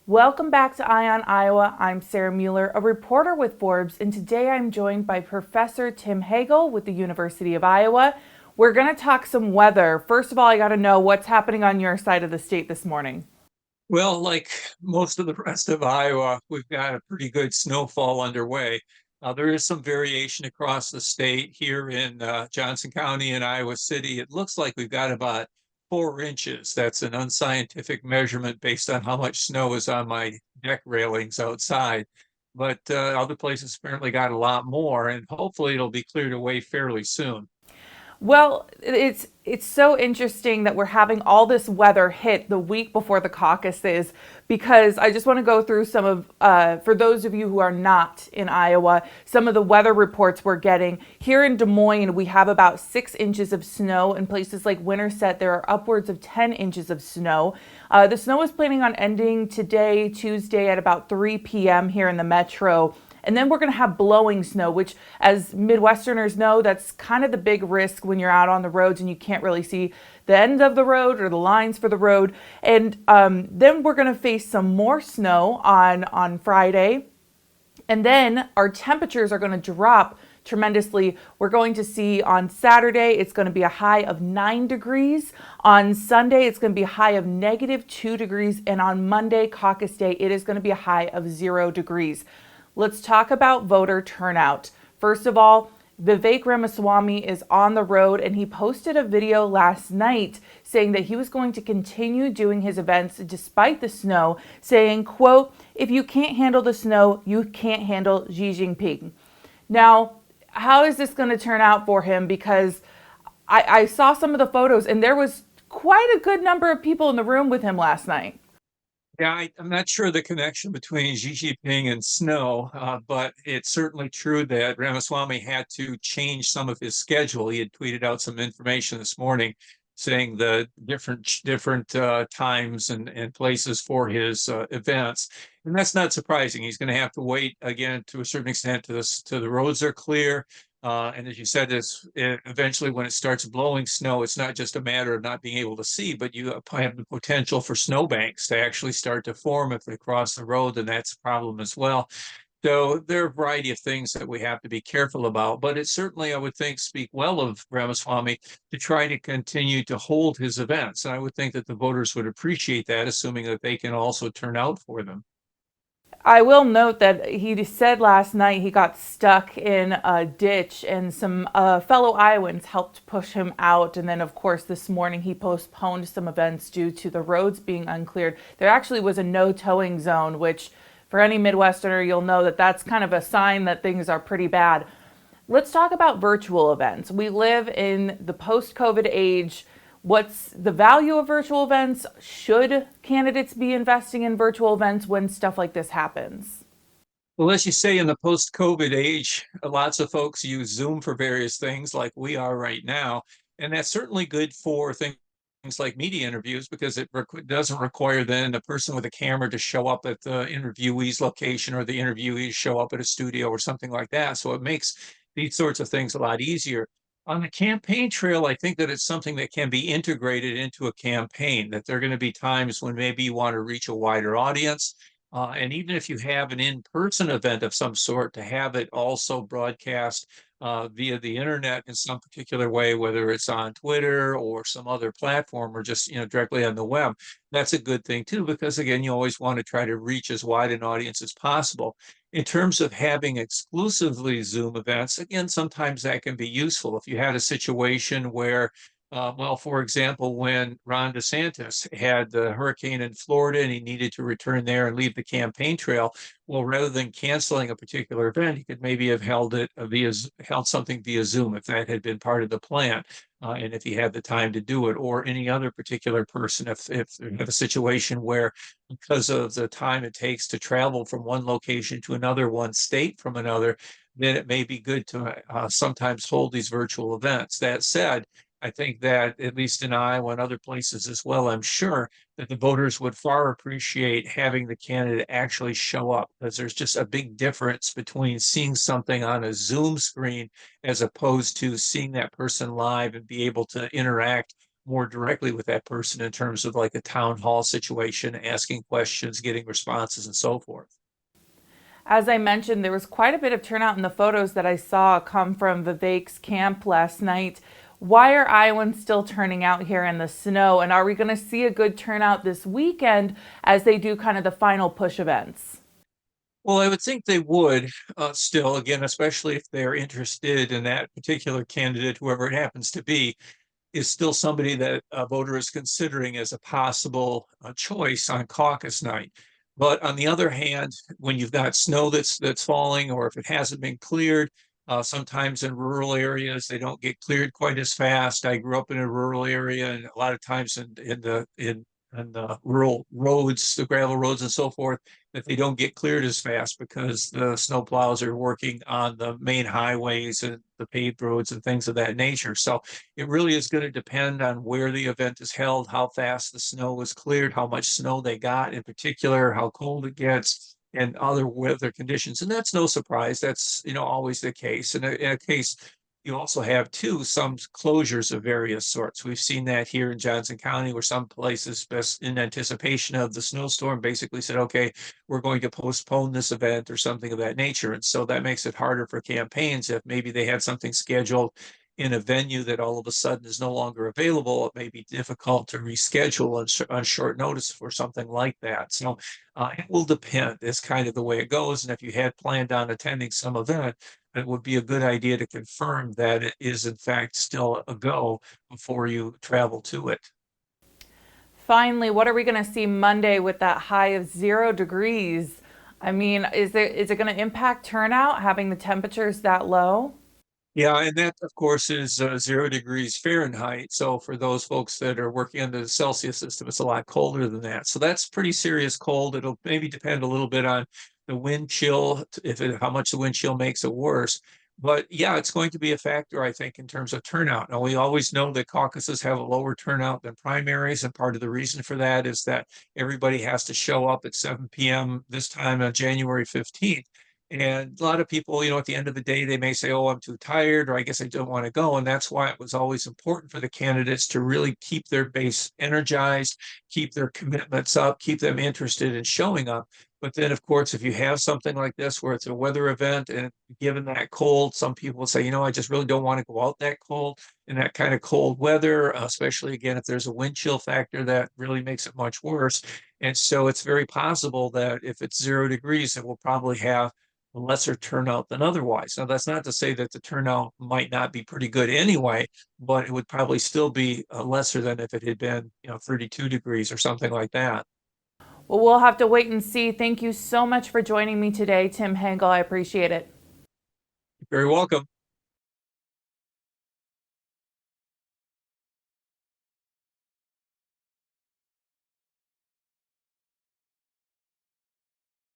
Welcome back to Eye on Iowa. I'm Sarah Mueller, a reporter with Forbes, and today I'm joined by Professor Tim Hagle with the University of Iowa. We're going to talk some weather. First of all, I got to know what's happening on your side of the state this morning. Well, like most of the rest of Iowa, we've got a pretty good snowfall underway. There is some variation across the state. Here in Johnson County and Iowa City, it looks like we've got about 4 inches. That's an unscientific measurement based on how much snow is on my deck railings outside. But other places apparently got a lot more, and hopefully it'll be cleared away fairly soon. Well, it's so interesting that we're having all this weather hit the week before the caucuses because I just want to go through some of, for those of you who are not in Iowa, some of the weather reports we're getting. Here in Des Moines, we have about 6 inches of snow. In places like Winterset, there are upwards of 10 inches of snow. The snow is planning on ending today, Tuesday, at about 3 p.m. here in the metro. And then we're going to have blowing snow, which, as Midwesterners know, that's kind of the big risk when you're out on the roads and you can't really see the end of the road or the lines for the road. And then we're going to face some more snow on Friday. And then our temperatures are going to drop tremendously. We're going to see on Saturday, it's going to be a high of 9 degrees. On Sunday, it's going to be a high of -2 degrees. And on Monday, Caucus Day, it is going to be a high of 0 degrees. Let's talk about voter turnout. First of all, Vivek Ramaswamy is on the road and he posted a video last night saying that he was going to continue doing his events despite the snow, saying, quote, "If you can't handle the snow, you can't handle Xi Jinping." Now, how is this going to turn out for him? Because I saw some of the photos and there was quite a good number of people in the room with him last night. Yeah, I'm not sure the connection between Xi Jinping and snow, but it's certainly true that Ramaswamy had to change some of his schedule. He had tweeted out some information this morning saying the different times and places for his events, and that's not surprising. He's going to have to wait again to a certain extent to the roads are clear. And as you said, eventually when it starts blowing snow, it's not just a matter of not being able to see, but you have the potential for snowbanks to actually start to form if they cross the road, and that's a problem as well. So there are a variety of things that we have to be careful about, but it certainly, I would think, speak well of Ramaswamy to try to continue to hold his events. And I would think that the voters would appreciate that, assuming that they can also turn out for them. I will note that he said last night he got stuck in a ditch and some fellow Iowans helped push him out. And then, of course, this morning he postponed some events due to the roads being uncleared. There actually was a no towing zone, which for any Midwesterner, you'll know that that's kind of a sign that things are pretty bad. Let's talk about virtual events. We live in the post COVID age. What's the value of virtual events? Should candidates be investing in virtual events when stuff like this happens? Well, as you say, in the post-COVID age, lots of folks use Zoom for various things like we are right now. And that's certainly good for things like media interviews because it doesn't require then a person with a camera to show up at the interviewee's location or the interviewee to show up at a studio or something like that. So it makes these sorts of things a lot easier. On the campaign trail, I think that it's something that can be integrated into a campaign, that there are going to be times when maybe you want to reach a wider audience. And even if you have an in-person event of some sort, to have it also broadcast via the internet in some particular way, whether it's on Twitter or some other platform or just directly on the web, that's a good thing too, because again, you always want to try to reach as wide an audience as possible. In terms of having exclusively Zoom events, again, sometimes that can be useful. If you had a situation where well, for example, when Ron DeSantis had the hurricane in Florida and he needed to return there and leave the campaign trail, well, rather than canceling a particular event, he could maybe have held something via Zoom if that had been part of the plan, and if he had the time to do it, or any other particular person, if you have a situation where because of the time it takes to travel from one location to another, one state from another, then it may be good to sometimes hold these virtual events. That said, I think that at least in Iowa and other places as well, I'm sure that the voters would far appreciate having the candidate actually show up, because there's just a big difference between seeing something on a Zoom screen as opposed to seeing that person live and be able to interact more directly with that person in terms of like a town hall situation, asking questions, getting responses, and so forth. As I mentioned, there was quite a bit of turnout in the photos that I saw come from Vivek's camp last night. Why are Iowans still turning out here in the snow? And are we going to see a good turnout this weekend as they do kind of the final push events? Well, I would think they would still, again, especially if they're interested in that particular candidate, whoever it happens to be, is still somebody that a voter is considering as a possible choice on caucus night. But on the other hand, when you've got snow that's falling, or if it hasn't been cleared, sometimes in rural areas they don't get cleared quite as fast. I grew up in a rural area, and a lot of times in the rural roads, the gravel roads and so forth, that they don't get cleared as fast because the snow plows are working on the main highways and the paved roads and things of that nature. So it really is going to depend on where the event is held, how fast the snow is cleared, how much snow they got in particular, how cold it gets, and other weather conditions. And that's no surprise. That's, always the case. And in a case, you also have too some closures of various sorts. We've seen that here in Johnson County, where some places, best in anticipation of the snowstorm, basically said, okay, we're going to postpone this event or something of that nature. And so that makes it harder for campaigns. If maybe they had something scheduled in a venue that all of a sudden is no longer available, it may be difficult to reschedule on short notice for something like that. So it will depend. It's kind of the way it goes. And if you had planned on attending some event, it would be a good idea to confirm that it is in fact still a go before you travel to it. Finally, what are we going to see Monday with that high of 0 degrees? I mean, is it going to impact turnout having the temperatures that low? Yeah, and that, of course, is 0 degrees Fahrenheit. So for those folks that are working under the Celsius system, it's a lot colder than that. So that's pretty serious cold. It'll maybe depend a little bit on the wind chill, how much the wind chill makes it worse. But yeah, it's going to be a factor, I think, in terms of turnout. Now, we always know that caucuses have a lower turnout than primaries, and part of the reason for that is that everybody has to show up at 7 p.m. this time on January 15th. And a lot of people, at the end of the day, they may say, oh, I'm too tired, or I guess I don't want to go. And that's why it was always important for the candidates to really keep their base energized, keep their commitments up, keep them interested in showing up. But then, of course, if you have something like this where it's a weather event and given that cold, some people will say, I just really don't want to go out that cold in that kind of cold weather, especially again, if there's a wind chill factor that really makes it much worse. And so it's very possible that if it's 0 degrees, it will probably have a lesser turnout than otherwise. Now, that's not to say that the turnout might not be pretty good anyway, but it would probably still be lesser than if it had been, 32 degrees or something like that. Well, we'll have to wait and see. Thank you so much for joining me today, Tim Hagle. I appreciate it. You're very welcome.